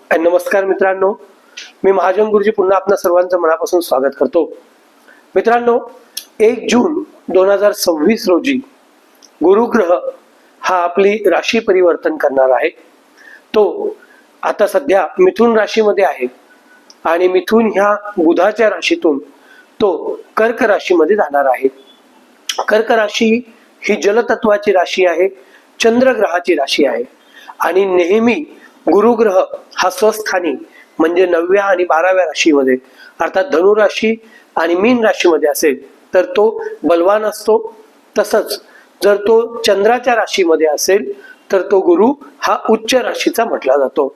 नमस्कार मित्रांनो, मी महाजन गुरुजी पुन्हा आपल्या सर्वांचं मनापासून स्वागत करतो. मित्रांनो, 1 जून 2026 रोजी गुरुग्रह हा आपली राशी परिवर्तन करणार आहे. तो आता सध्या मिथुन राशीमध्ये आहे आणि मिथुन ह्या बुधाच्या राशीतून तो कर्क राशीमध्ये जाणार आहे. कर्क राशी ही जलतत्वाची राशी आहे, चंद्रग्रहाची राशी आहे आणि नेहमी गुरुग्रह हा स्वस्थानी म्हणजे 9व्या आणि 12व्या राशीमध्ये अर्थात धनु राशी आणि मीन राशीमध्ये असेल तर तो बलवान असतो. तसंच जर तो चंद्राच्या राशीमध्ये असेल तर तो गुरु हा उच्च राशीचा म्हटला जातो.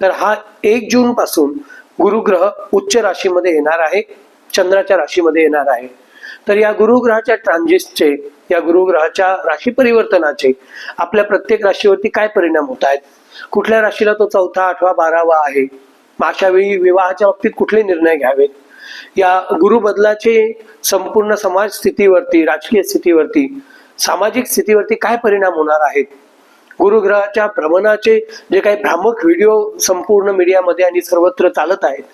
तर हा 1 जून पासून गुरुग्रह उच्च राशीमध्ये येणार आहे, चंद्राच्या राशीमध्ये येणार आहे. तर या गुरुग्रहाच्या ट्रान्झिटचे, या गुरुग्रहाच्या राशी परिवर्तनाचे आपल्या प्रत्येक राशीवरती काय परिणाम होत आहेत, कुठल्या राशीला तो 4था, 8वा, 12वा आहे, अशा वेळी विवाहाच्या बाबतीत कुठले निर्णय घ्यावेत, या गुरु बदलाचे संपूर्ण समाज स्थितीवरती, राजकीय स्थितीवरती, सामाजिक स्थितीवरती काय परिणाम होणार आहेत, गुरुग्रहाच्या भ्रमणाचे जे काही भ्रामक व्हिडिओ संपूर्ण मीडियामध्ये आणि सर्वत्र चालत आहेत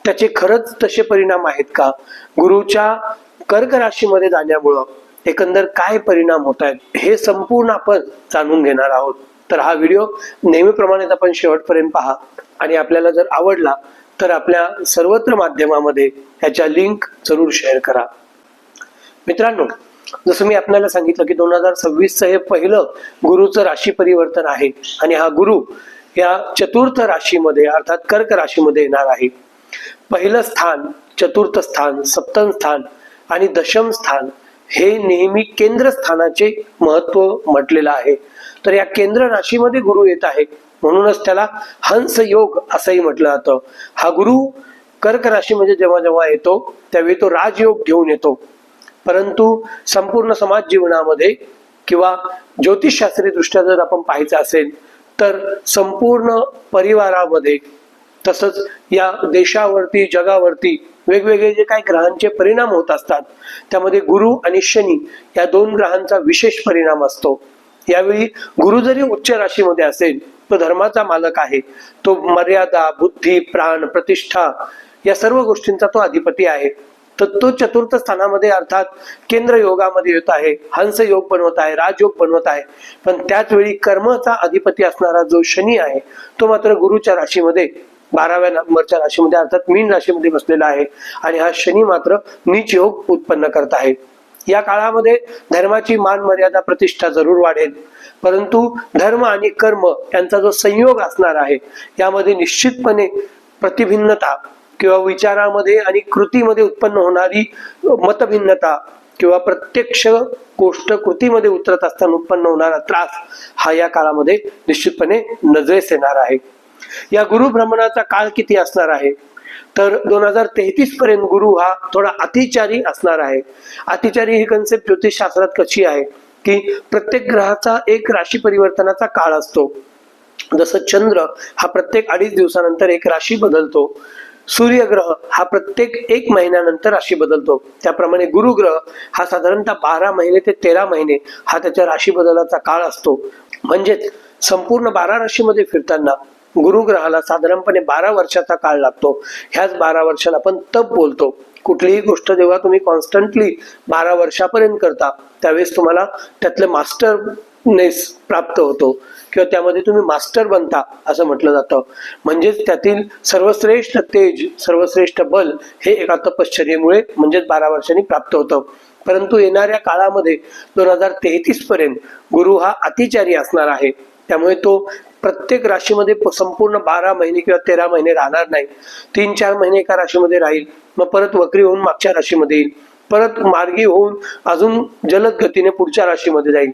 त्याचे खरंच तसे परिणाम आहेत का, गुरुच्या कर्क राशीमध्ये जाण्यामुळं एकंदर काय परिणाम होत आहेत, हे संपूर्ण आपण जाणून घेणार आहोत. तर हा व्हिडिओ नेहमीप्रमाणे आपण शेवटपर्यंत पहा आणि आपल्याला जर आवडला तर आपल्या सर्वत्र माध्यमामध्ये याच्या लिंक जरूर शेअर करा. मित्रांनो, जसं मी आपल्याला सांगितलं की 2026 हे पहिलं गुरुचं राशी परिवर्तन आहे आणि हा गुरु या चतुर्थ राशीमध्ये अर्थात कर्क राशीमध्ये येणार आहे. पहिलं स्थान, चतुर्थ स्थान, सप्तम स्थान आणि दशम स्थान हे नेहमी केंद्र स्थानाचे महत्व म्हटलेलं आहे. तर या केंद्र राशीमध्ये गुरु येत आहे म्हणूनच त्याला हंस योग असंही म्हटलं जातं. हा गुरु कर्क राशीमध्ये जेव्हा जेव्हा येतो त्यावेळी तो राजयोग घेऊन येतो. परंतु संपूर्ण समाज जीवनामध्ये किंवा ज्योतिषशास्त्रीय दृष्ट्या जर आपण पाहायचं असेल तर संपूर्ण परिवारामध्ये तसंच या देशावरती, जगावरती वेगवेगळे जे काही ग्रहांचे परिणाम होत असतात त्यामध्ये गुरु आणि शनी या 2 ग्रहांचा विशेष परिणाम असतो. यावेळी गुरु जरी उच्च राशीमध्ये असेल तो धर्माचा मालक आहे, तो मर्यादा, बुद्धी, प्राण, प्रतिष्ठा या सर्व गोष्टींचा तो अधिपती आहे. तर तो चतुर्थ स्थानामध्ये अर्थात केंद्र योगामध्ये येत आहे, हंस योग बनवत आहे, राजयोग बनवत आहे. पण त्याच वेळी कर्मचा अधिपती असणारा जो शनी आहे तो मात्र गुरुच्या राशीमध्ये 12व्या नंबरच्या राशीमध्ये अर्थात मीन राशीमध्ये बसलेला आहे आणि हा शनी मात्र नीच योग उत्पन्न करत आहे. या काळामध्ये धर्माची मान मर्यादा प्रतिष्ठा जरूर वाढेल, परंतु धर्म आणि कर्म यांचा जो संयोग असणार आहे यामध्ये निश्चितपणे प्रतिभिन्नता किंवा विचारामध्ये आणि कृतीमध्ये उत्पन्न होणारी मतभिन्नता किंवा प्रत्यक्ष गोष्ट कृतीमध्ये उतरत असताना उत्पन्न होणारा त्रास हा या काळामध्ये निश्चितपणे नजरेस येणार आहे. या गुरु भ्रमणाचा काळ किती असणार आहे तर 2033 पर्यंत गुरु हा थोडा अतिचारी असणार आहे. अतिचारी ही कन्सेप्ट ज्योतिषशास्त्रात कशी आहे की प्रत्येक ग्रहाचा एक राशी परिवर्तनाचा काळ असतो. जसं चंद्र हा प्रत्येक 2.5 दिवसानंतर एक राशी बदलतो, सूर्यग्रह हा प्रत्येक 1 महिन्यानंतर राशी बदलतो, त्याप्रमाणे गुरुग्रह हा साधारणतः 12 महिने ते 13 महिने हा त्याच्या राशी बदलाचा काळ असतो. म्हणजेच संपूर्ण 12 राशीमध्ये फिरताना गुरुग्रहाला साधारणपणे 12 वर्षाचा काळ लागतो. ह्याच 12 वर्षाला आपण तप बोलतो. कुठलीही गोष्ट जेव्हा तुम्ही कॉन्स्टंटली 12 वर्षापर्यंत करता त्यावेळेस तुम्हाला त्यातलं मास्टरनेस प्राप्त होतो किंवा त्यामध्ये तुम्ही मास्टर बनता असं म्हटलं जातं. म्हणजेच त्यातील सर्वश्रेष्ठ तेज, सर्वश्रेष्ठ बल हे एका तपश्चर्येमुळे म्हणजेच 12 वर्षांनी प्राप्त होतं. परंतु येणाऱ्या काळामध्ये 2033 पर्यंत गुरु हा अतिचारी असणार आहे, त्यामुळे तो प्रत्येक राशीमध्ये संपूर्ण 12 महिने किंवा 13 महिने राहणार नाही. 3-4 महिने एका राशीमध्ये राहील, मग परत वक्री होऊन मागच्या राशीमध्ये येईल, परत मार्गी होऊन अजून जलद गतीने पुढच्या राशीमध्ये जाईल.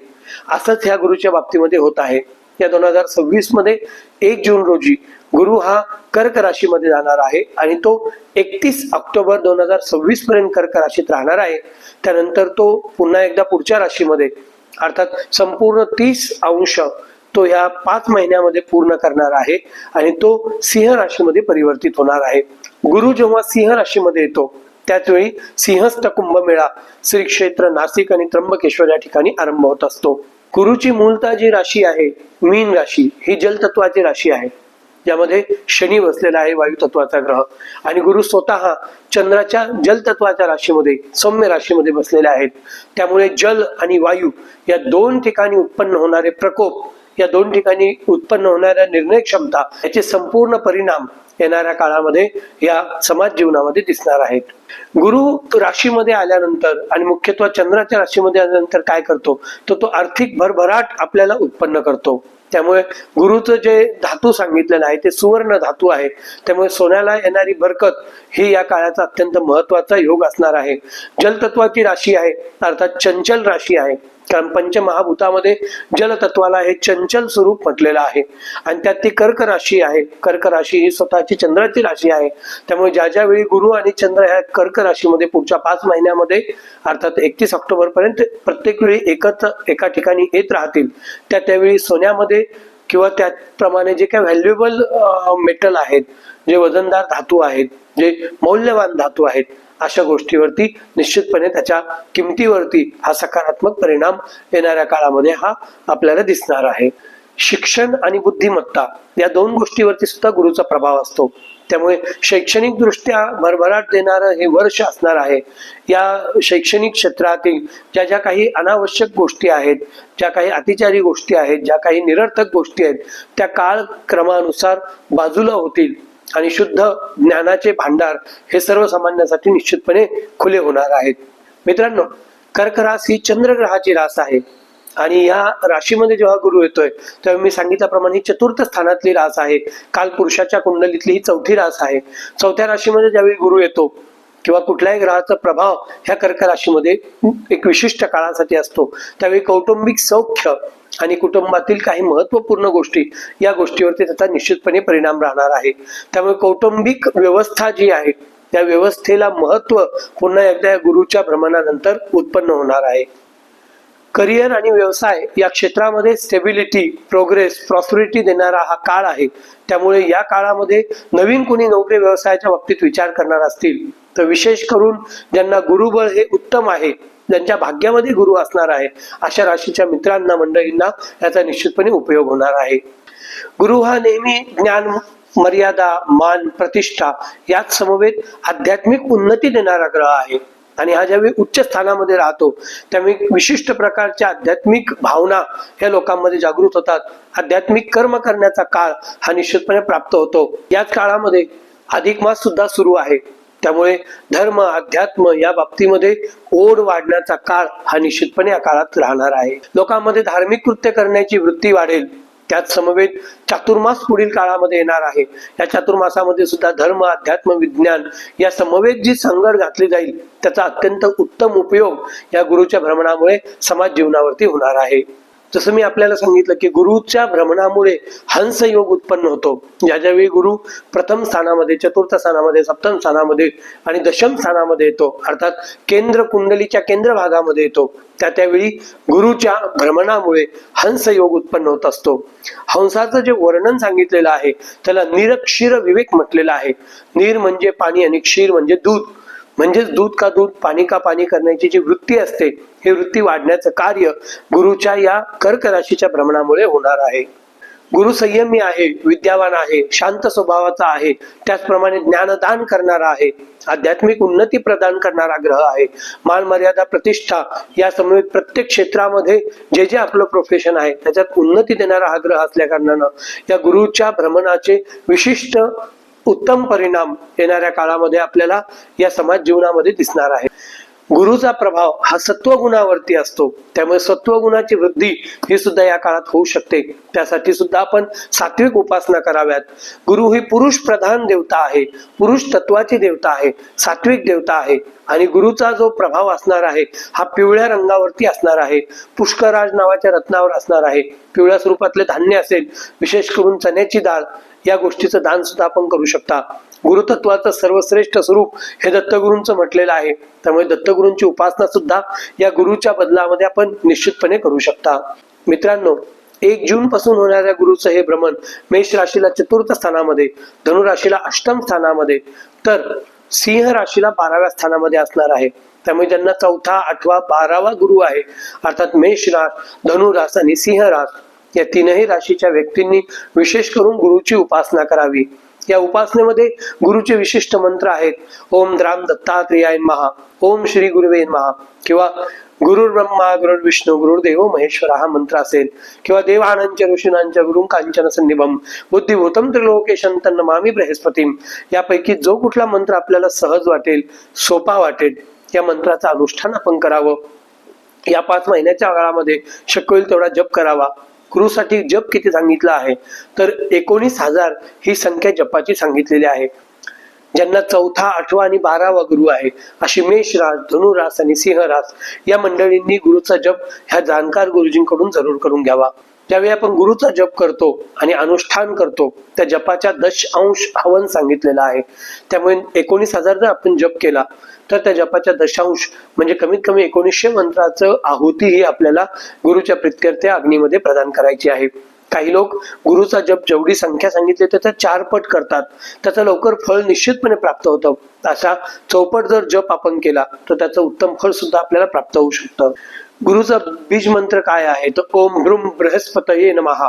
असंच ह्या गुरुच्या बाबतीमध्ये होत आहे. या 2026 मध्ये 1 जून रोजी गुरु हा कर्क राशीमध्ये जाणार आहे आणि तो 31 ऑक्टोबर 2026 पर्यंत कर्क राशीत राहणार आहे. त्यानंतर तो पुन्हा एकदा पुढच्या राशीमध्ये अर्थात संपूर्ण 30 अंश तो ह्या 5 महिन्यामध्ये पूर्ण करणार आहे आणि तो सिंह राशीमध्ये परिवर्तित होणार आहे. गुरु जेव्हा सिंह राशीमध्ये येतो त्याच वेळी सिंहस्थ कुंभमेळा श्री क्षेत्र नाशिक आणि त्र्यंबकेश्वर या ठिकाणी आरंभ होत असतो. गुरुची मूलतः जी राशी आहे मीन राशी ही जलतत्वाची राशी आहे ज्यामध्ये शनी बसलेला आहे, वायू तत्वाचा ग्रह, आणि गुरु स्वतः चंद्राच्या जल तत्वाच्या राशीमध्ये, सौम्य राशीमध्ये बसलेले आहेत. त्यामुळे जल आणि वायू या दोन ठिकाणी उत्पन्न होणारे प्रकोप, या दोन ठिकाणी उत्पन्न होणाऱ्या निर्णय क्षमता, याचे संपूर्ण परिणाम येणाऱ्या काळामध्ये या समाज जीवनामध्ये दिसणार आहेत. गुरु राशीमध्ये आल्यानंतर आणि मुख्यत्वे चंद्राच्या राशीमध्ये आल्यानंतर काय करतो, तर तो आर्थिक भरभराट आपल्याला उत्पन्न करतो. त्यामुळे गुरुचं जे धातू सांगितलेलं आहे ते सुवर्ण धातू आहे. त्यामुळे सोन्याला येणारी बरकत ही या काळाचा अत्यंत महत्वाचा योग असणार आहे. जलतत्वाची राशी आहे, अर्थात चंचल राशी आहे, कारण पंचमहाभूतामध्ये जलतत्वाला हे चंचल स्वरूप म्हटलेलं आहे. आणि त्यात ती कर्क राशी आहे. कर्क राशी ही स्वतःची चंद्राची राशी आहे. त्यामुळे ज्या ज्या वेळी गुरु आणि चंद्र ह्या कर्क राशीमध्ये पुढच्या 5 महिन्यामध्ये अर्थात 31 ऑक्टोबर पर्यंत प्रत्येक वेळी एका ठिकाणी येत राहतील, त्यावेळी सोन्यामध्ये किंवा त्याप्रमाणे जे काही व्हॅल्युएबल मेटल आहेत, जे वजनदार धातू आहेत, जे मौल्यवान धातू आहेत, अशा गोष्टीवरती निश्चितपणे त्याच्या किमतीवरती हा सकारात्मक परिणाम येणाऱ्या काळामध्ये हा आपल्याला दिसणार आहे. शिक्षण आणि बुद्धिमत्ता या दोन गोष्टीवरती सुद्धा गुरुचा प्रभाव असतो. त्यामुळे शैक्षणिक दृष्ट्या भरभराट देणारं हे वर्ष असणार आहे. या शैक्षणिक क्षेत्रातील ज्या ज्या काही अनावश्यक गोष्टी आहेत, ज्या काही अतिचारी गोष्टी आहेत, ज्या काही निरर्थक गोष्टी आहेत, त्या काळक्रमानुसार बाजूला होतील आणि शुद्ध ज्ञानाचे भांडार हे सर्वसामान्यांसाठी निश्चितपणे खुले होणार आहेत. मित्रांनो, कर्क रास ही चंद्रग्रहाची रास आहे आणि या राशीमध्ये जेव्हा गुरु येतोय तेव्हा मी सांगितल्याप्रमाणे ही चतुर्थ स्थानातली रास आहे. काल पुरुषाच्या कुंडलीतली ही चौथी रास आहे. चौथ्या राशीमध्ये ज्यावेळी गुरु येतो किंवा कुठल्याही ग्रहाचा प्रभाव ह्या कर्क राशीमध्ये एक विशिष्ट काळासाठी असतो, त्यावेळी कौटुंबिक सौख्य आणि कुटुंबातील काही महत्वपूर्ण गोष्टी, या गोष्टीवरती त्याचा निश्चितपणे परिणाम राहणार आहे. त्यामुळे कौटुंबिक व्यवस्था जी आहे त्या व्यवस्थेला महत्व पुन्हा एकदा गुरुच्या भ्रमणानंतर उत्पन्न होणार आहे. करिअर आणि व्यवसाय या क्षेत्रामध्ये स्टेबिलिटी, प्रोग्रेस, प्रॉस्पेरिटी देणारा हा काळ आहे. त्यामुळे या काळामध्ये नवीन कोणी नोकरी व्यवसायाच्या बाबतीत विचार करणार असतील तर विशेष करून ज्यांना गुरुबळ हे उत्तम आहे, ज्यांच्या भाग्यामध्ये गुरु असणार आहे, अशा राशीच्या मित्रांना, मंडळींना याचा निश्चितपणे उपयोग होणार आहे. गुरु हा नेहमी ज्ञान, मर्यादा, मान, प्रतिष्ठा याच समवेत आध्यात्मिक उन्नती देणारा ग्रह आहे. आणि हा ज्यावेळी उच्च स्थानामध्ये राहतो त्यावेळी विशिष्ट प्रकारच्या आध्यात्मिक भावना या लोकांमध्ये जागृत होतात. आध्यात्मिक कर्म करण्याचा काळ हा निश्चितपणे प्राप्त होतो. याच काळामध्ये अधिक मास सुद्धा सुरू आहे. त्यामुळे धर्म, अध्यात्म या बाबतीमध्ये ओढ वाढण्याचा काळ हा निश्चितपणे या काळात राहणार आहे. लोकांमध्ये धार्मिक कृत्य करण्याची वृत्ती वाढेल. त्याच समवेत चातुर्मास पुढील काळामध्ये येणार आहे. या चातुर्मासामध्ये सुद्धा धर्म, अध्यात्म, विज्ञान या समवेत जी संगड घातली जाईल त्याचा अत्यंत उत्तम उपयोग या गुरुच्या भ्रमणामुळे समाज जीवनावरती होणार आहे. जसं मी आपल्याला सांगितलं की गुरुच्या भ्रमणामुळे हंस योग उत्पन्न होतो. ज्यावेळी गुरु प्रथम स्थानामध्ये, चतुर्थ स्थानामध्ये, सप्तम स्थानामध्ये आणि दशम स्थानामध्ये येतो, अर्थात केंद्र कुंडलीच्या केंद्र भागामध्ये येतो, त्यावेळी गुरुच्या भ्रमणामुळे हंस योग उत्पन्न होत असतो. हंसाचं जे वर्णन सांगितलेलं आहे त्याला निरक्षीर विवेक म्हटलेलं आहे. नीर म्हणजे पाणी आणि क्षीर म्हणजे दूध. म्हणजेच दूध का दूध, पाणी का पाणी करण्याची जी वृत्ती असते, ही वृत्ती वाढण्याचं कार्य गुरुच्या या कर्क राशीच्या भ्रमणामुळे होणार आहे. गुरु संयमी आहे, विद्यावान आहे, शांत स्वभावाचा आहे, त्याचप्रमाणे ज्ञानदान करणारा आहे, आध्यात्मिक उन्नती प्रदान करणारा ग्रह आहे. मान, मर्यादा, प्रतिष्ठा या समवेत प्रत्येक क्षेत्रामध्ये जे जे आपलं प्रोफेशन आहे त्याच्यात उन्नती देणारा हा ग्रह असल्या कारणानं या गुरुच्या भ्रमणाचे विशिष्ट उत्तम परिणाम येणाऱ्या काळामध्ये आपल्याला या समाज जीवनामध्ये दिसणार आहे. गुरुचा प्रभाव हा सत्वगुणावरती असतो. त्यामुळे सत्वगुणाची वृद्धी ही सुद्धा या काळात होऊ शकते. त्यासाठी सुद्धा आपण सात्विक उपासना कराव्यात. गुरु ही पुरुष प्रधान देवता आहे, पुरुष तत्वाची देवता आहे, सात्विक देवता आहे. आणि गुरुचा जो प्रभाव असणार आहे हा पिवळ्या रंगावरती असणार आहे. पुष्कराज नावाच्या रत्नावर असणार आहे. पिवळ्या स्वरूपातले धान्य असेल, विशेष करून चण्याची डाळ, या गोष्टीचं दान सुद्धा आपण करू शकता. गुरुतत्वाचं सर्वश्रेष्ठ स्वरूप हे दत्तगुरूंचं म्हटलेलं आहे. त्यामुळे दत्तगुरूंची उपासना सुद्धा या गुरुच्या बदलामध्ये आपण निश्चितपणे करू शकता. मित्रांनो, 1 जून पासून होणाऱ्या गुरुचं हे भ्रमण मेष राशीला चतुर्थ स्थानामध्ये, धनु राशीला अष्टम स्थानामध्ये, तर सिंह राशीला 12व्या स्थानामध्ये असणार आहे. त्यामुळे ज्यांना 4था, 8वा, 12वा गुरु आहे, अर्थात मेष रास, धनु रास आणि सिंह रास, या तीनही राशीच्या व्यक्तींनी विशेष करून गुरुची उपासना करावी। या उपासनेमध्ये गुरुचे विशिष्ट मंत्र आहेत। ओम द्राम दत्तात्रेयाय नमः, ओम श्री गुरुवे नमः, किंवा गुरुर् ब्रह्मा गुरुर्विष्णू गुरुर्देव महेश्वर हा मंत्र असेल, किंवा देवानंच ऋषीणांच्या गुरुं कांचन सन्निभम बुद्धिभूतम त्रिलोकेशं तन्नमामि बृहस्पतीम, यापैकी जो कुठला मंत्र आपल्याला सहज वाटेल, सोपा वाटेल, या मंत्राचं अनुष्ठान आपण करावं। या 5 महिन्याच्या काळामध्ये शक्य होईल तेवढा जप करावा। गुरुसाठी जप किती सांगितलं आहे तर 19,000 ही संख्या जपाची सांगितलेली आहे। ज्यांना 4था, 8वा आणि 12वा गुरु आहे अशी मेष रास, धनु रास आणि सिंह रास या मंडळींनी गुरुचा जप ह्या जाणकार गुरुजींकडून जरूर करून घ्यावा। ज्यावेळी आपण गुरुचा जप करतो आणि अनुष्ठान करतो त्या जपाच्या 10 हवन सांगितलेला आहे। त्यामुळे 19,000 जर आपण जप केला तर त्या जपाच्या 10 म्हणजे कमीत कमी 1900 मंत्राचं आहुती ही आपल्याला गुरुच्या प्रीत्यर्थ अग्नीमध्ये प्रदान करायची आहे। काही लोक गुरुचा जप जेवढी संख्या सांगितली त्याचा 4 पट करतात, त्याचं लवकर फळ निश्चितपणे प्राप्त होतं। असा 4पट जर जप आपण केला तर त्याचं उत्तम फळ सुद्धा आपल्याला प्राप्त होऊ शकतं। गुरुचा बीज मंत्र काय आहे तर ओम ह्रूम बृहस्पतये नमः।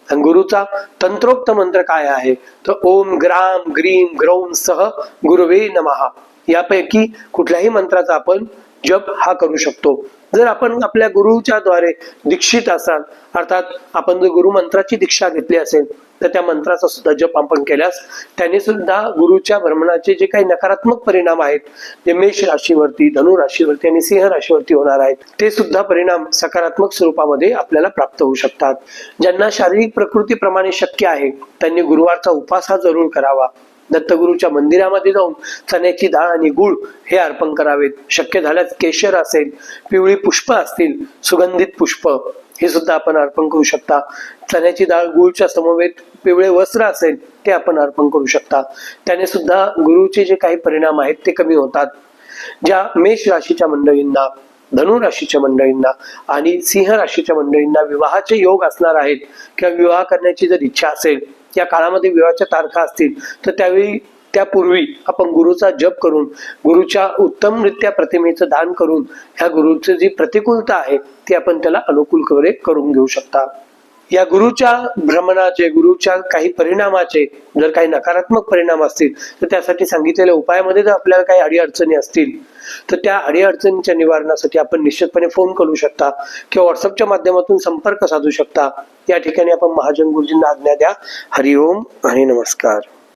आणि गुरुचा तंत्रोक्त मंत्र काय आहे तर ओम ग्राम ग्रीम ग्रौम सह गुरुवे नमः। यापैकी कुठल्याही मंत्राचा आपण जप हा करू शकतो। जर आपण आपल्या गुरुच्या द्वारे दीक्षित असाल, अर्थात आपण जर गुरु मंत्राची दीक्षा घेतली असेल तर त्या मंत्राचा सुद्धा जप आपण केल्यास त्याने सुद्धा गुरुच्या भ्रमणाचे जे काही नकारात्मक परिणाम आहेत जे मेष राशीवरती, धनु राशीवरती आणि सिंह राशीवरती होणार आहेत ते सुद्धा परिणाम सकारात्मक स्वरूपामध्ये आपल्याला प्राप्त होऊ शकतात। ज्यांना शारीरिक प्रकृतीप्रमाणे शक्य आहे त्यांनी गुरुवारचा उपास हा जरूर करावा। दत्तगुरूच्या मंदिरामध्ये जाऊन चण्याची डाळ आणि गुळ हे अर्पण करावेत। शक्य झाल्यास केशर असेल, पिवळी पुष्प असतील, सुगंधित पुष्प हे सुद्धा आपण अर्पण करू शकता। चण्याची डाळ गुळच्या समवेत पिवळे वस्त्र असेल ते आपण अर्पण करू शकता। त्याने सुद्धा गुरुचे जे काही परिणाम आहेत ते कमी होतात। ज्या मेष राशीच्या मंडळींना, धनु राशीच्या मंडळींना आणि सिंह राशीच्या मंडळींना विवाहाचे योग असणार आहेत किंवा विवाह करण्याची जर इच्छा असेल, या काळामध्ये विवाहाच्या तारखा असतील तर त्यावेळी त्यापूर्वी आपण गुरुचा जप करून गुरुच्या उत्तमरित्या प्रतिमेचं दान करून ह्या गुरुची जी प्रतिकूलता आहे ती आपण त्याला अनुकूल करून घेऊ शकता। या गुरुच्या भ्रमणाचे, गुरुच्या काही परिणामाचे जर काही नकारात्मक परिणाम असतील तर त्यासाठी सांगितलेल्या उपायामध्ये जर आपल्याला काही अडीअडचणी असतील तर त्या अडीअडचणीच्या निवारणासाठी आपण निश्चितपणे फोन करू शकता किंवा व्हॉट्सअपच्या माध्यमातून संपर्क साधू शकता। या ठिकाणी आपण महाजन गुरुजींना आज्ञा द्या। हरिओम आणि नमस्कार।